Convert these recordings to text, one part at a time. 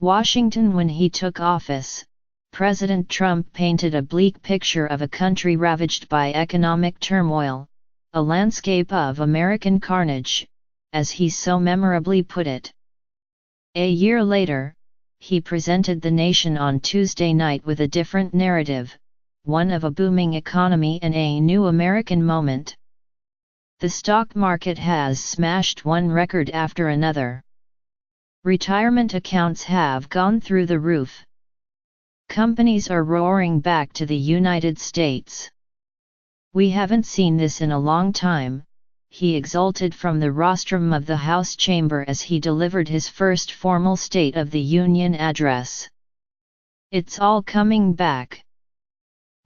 Washington. When he took office, President Trump painted a bleak picture of a country ravaged by economic turmoil, a landscape of American carnage, as he so memorably put it. A year later, he presented the nation on Tuesday night with a different narrative, one of a booming economy and a new American moment. The stock market has smashed one record after another. Retirement accounts have gone through the roof. Companies are roaring back to the United States. We haven't seen this in a long time, he exulted from the rostrum of the House chamber as he delivered his first formal State of the Union address. It's all coming back.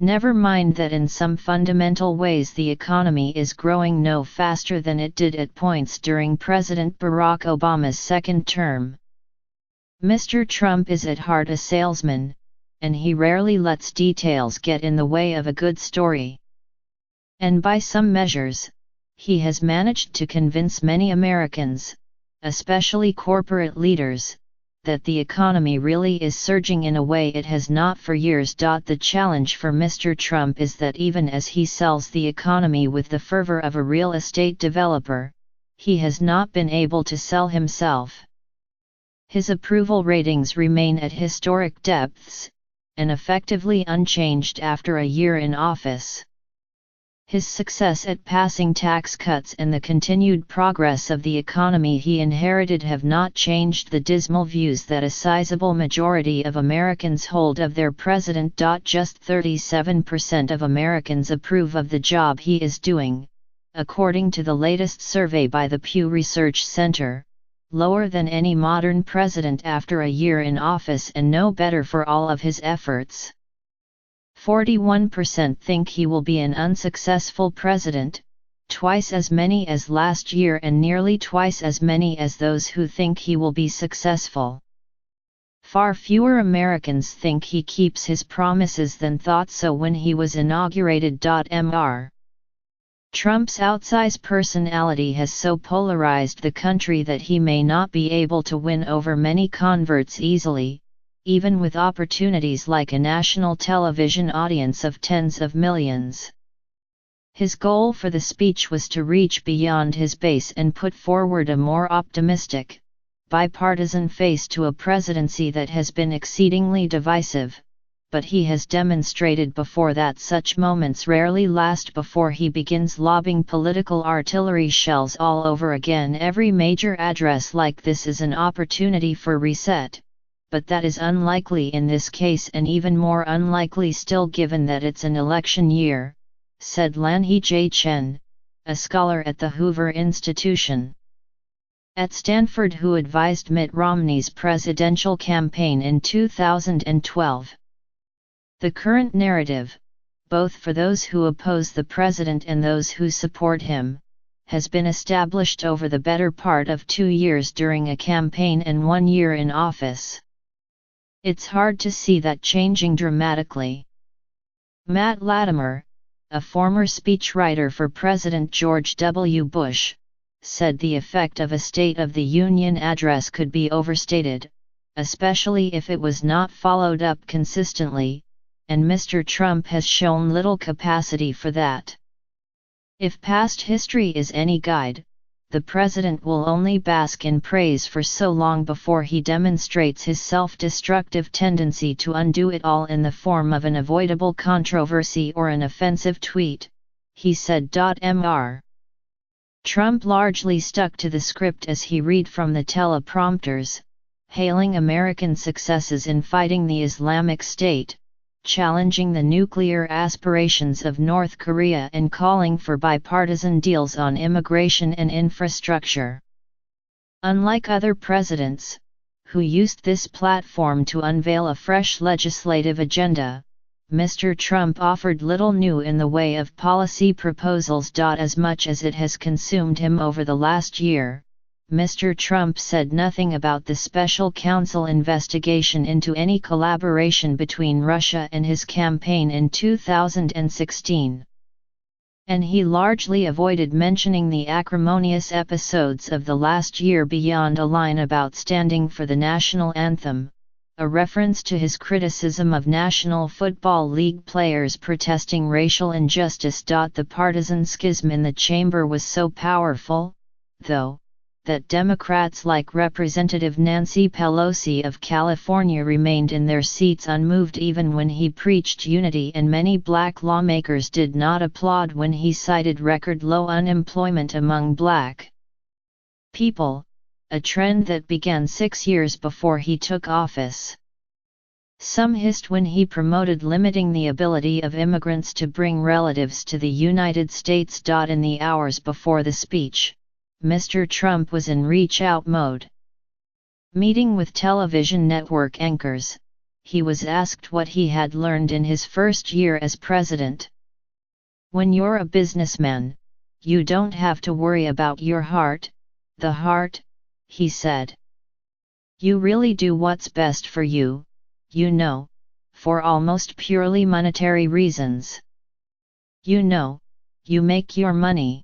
Never mind that in some fundamental ways the economy is growing no faster than it did at points during President Barack Obama's second term. Mr. Trump is at heart a salesman, and he rarely lets details get in the way of a good story. And by some measures, he has managed to convince many Americans, especially corporate leaders, that the economy really is surging in a way it has not for years. The challenge for Mr. Trump is that even as he sells the economy with the fervor of a real estate developer, he has not been able to sell himself. His approval ratings remain at historic depths, and effectively unchanged after a year in office. His success at passing tax cuts and the continued progress of the economy he inherited have not changed the dismal views that a sizable majority of Americans hold of their president. Just 37% of Americans approve of the job he is doing, according to the latest survey by the Pew Research Center, lower than any modern president after a year in office and no better for all of his efforts. 41% think he will be an unsuccessful president, twice as many as last year and nearly twice as many as those who think he will be successful. Far fewer Americans think he keeps his promises than thought so when he was inaugurated. Mr. Trump's outsized personality has so polarized the country that he may not be able to win over many converts easily, even with opportunities like a national television audience of tens of millions. His goal for the speech was to reach beyond his base and put forward a more optimistic, bipartisan face to a presidency that has been exceedingly divisive, but he has demonstrated before that such moments rarely last before he begins lobbing political artillery shells all over again. Every major address like this is an opportunity for reset, but that is unlikely in this case and even more unlikely still given that it's an election year, said Lanhee J. Chen, a scholar at the Hoover Institution at Stanford who advised Mitt Romney's presidential campaign in 2012. The current narrative, both for those who oppose the president and those who support him, has been established over the better part of 2 years during a campaign and 1 year in office. It's hard to see that changing dramatically. Matt Latimer, a former speechwriter for President George W. Bush, said the effect of a State of the Union address could be overstated, especially if it was not followed up consistently, and Mr. Trump has shown little capacity for that. If past history is any guide, the president will only bask in praise for so long before he demonstrates his self-destructive tendency to undo it all in the form of an avoidable controversy or an offensive tweet, he said. Mr. Trump largely stuck to the script as he read from the teleprompters, hailing American successes in fighting the Islamic State, challenging the nuclear aspirations of North Korea and calling for bipartisan deals on immigration and infrastructure. Unlike other presidents, who used this platform to unveil a fresh legislative agenda, Mr. Trump offered little new in the way of policy proposals. As much as it has consumed him over the last year, Mr. Trump said nothing about the special counsel investigation into any collaboration between Russia and his campaign in 2016. And he largely avoided mentioning the acrimonious episodes of the last year beyond a line about standing for the national anthem, a reference to his criticism of National Football League players protesting racial injustice. The partisan schism in the chamber was so powerful, though, that Democrats like Representative Nancy Pelosi of California remained in their seats unmoved even when he preached unity, and many black lawmakers did not applaud when he cited record low unemployment among black people, a trend that began 6 years before he took office. Some hissed when he promoted limiting the ability of immigrants to bring relatives to the United States. In the hours before the speech, Mr. Trump was in reach-out mode. Meeting with television network anchors, he was asked what he had learned in his first year as president. "When you're a businessman, you don't have to worry about your heart, the heart," he said. "You really do what's best for you, you know, for almost purely monetary reasons. You know, you make your money.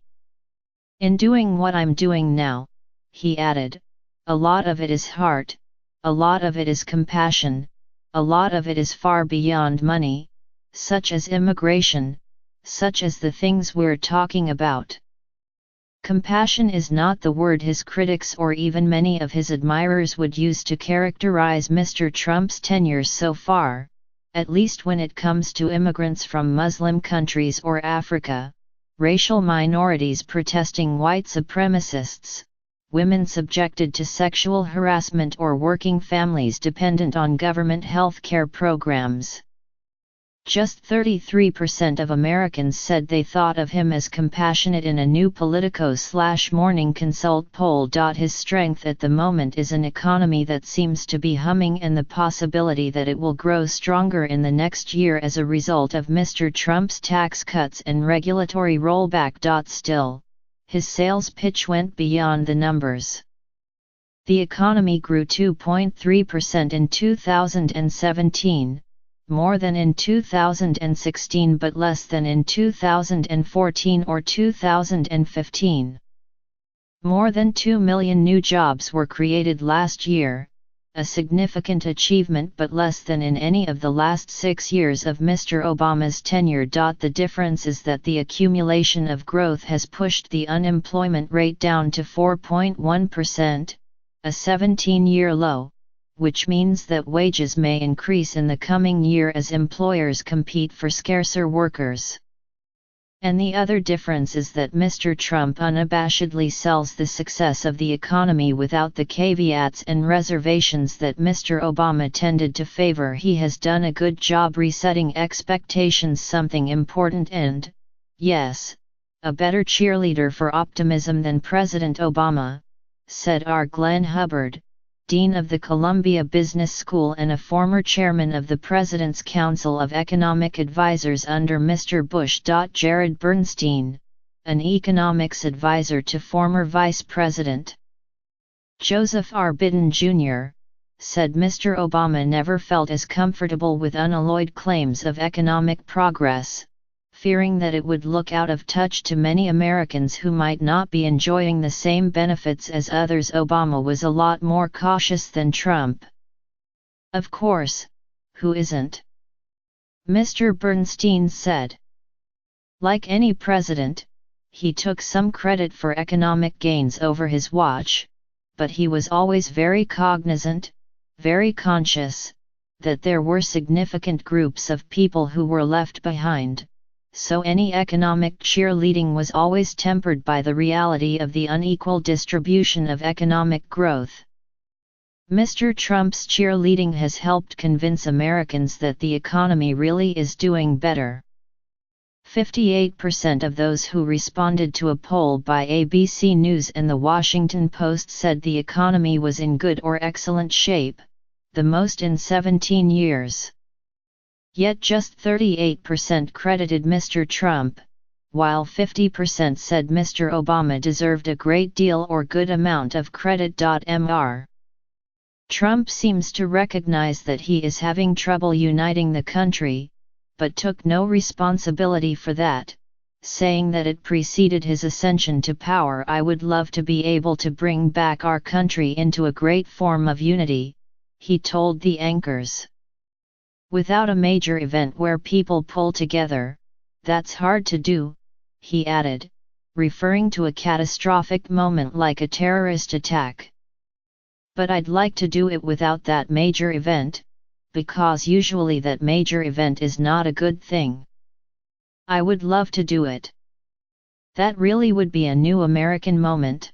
In doing what I'm doing now," he added, "a lot of it is heart, a lot of it is compassion, a lot of it is far beyond money, such as immigration, such as the things we're talking about." Compassion is not the word his critics or even many of his admirers would use to characterize Mr. Trump's tenure so far, at least when it comes to immigrants from Muslim countries or Africa, racial minorities protesting white supremacists, women subjected to sexual harassment, or working families dependent on government health care programs. Just 33% of Americans said they thought of him as compassionate in a new Politico/Morning Consult poll. His strength at the moment is an economy that seems to be humming, and the possibility that it will grow stronger in the next year as a result of Mr. Trump's tax cuts and regulatory rollback. Still, his sales pitch went beyond the numbers. The economy grew 2.3% in 2017. More than in 2016 but less than in 2014 or 2015. More than 2 million new jobs were created last year, a significant achievement but less than in any of the last 6 years of Mr. Obama's tenure. The difference is that the accumulation of growth has pushed the unemployment rate down to 4.1%, a 17-year low, which means that wages may increase in the coming year as employers compete for scarcer workers. And the other difference is that Mr. Trump unabashedly sells the success of the economy without the caveats and reservations that Mr. Obama tended to favor. He has done a good job resetting expectations, something important and, yes, a better cheerleader for optimism than President Obama, said R. Glenn Hubbard, Dean of the Columbia Business School and a former chairman of the President's Council of Economic Advisers under Mr. Bush. Jared Bernstein, an economics advisor to former Vice President Joseph R. Biden Jr., said Mr. Obama never felt as comfortable with unalloyed claims of economic progress, fearing that it would look out of touch to many Americans who might not be enjoying the same benefits as others. Obama was a lot more cautious than Trump. Of course, who isn't? Mr. Bernstein said. Like any president, he took some credit for economic gains over his watch, but he was always very cognizant, very conscious, that there were significant groups of people who were left behind. So any economic cheerleading was always tempered by the reality of the unequal distribution of economic growth. Mr. Trump's cheerleading has helped convince Americans that the economy really is doing better. 58% of those who responded to a poll by ABC News and The Washington Post said the economy was in good or excellent shape, the most in 17 years. Yet just 38% credited Mr. Trump, while 50% said Mr. Obama deserved a great deal or good amount of credit. Mr. Trump seems to recognize that he is having trouble uniting the country, but took no responsibility for that, saying that it preceded his ascension to power. I would love to be able to bring back our country into a great form of unity, he told the anchors. Without a major event where people pull together, that's hard to do, he added, referring to a catastrophic moment like a terrorist attack. But I'd like to do it without that major event, because usually that major event is not a good thing. I would love to do it. That really would be a new American moment.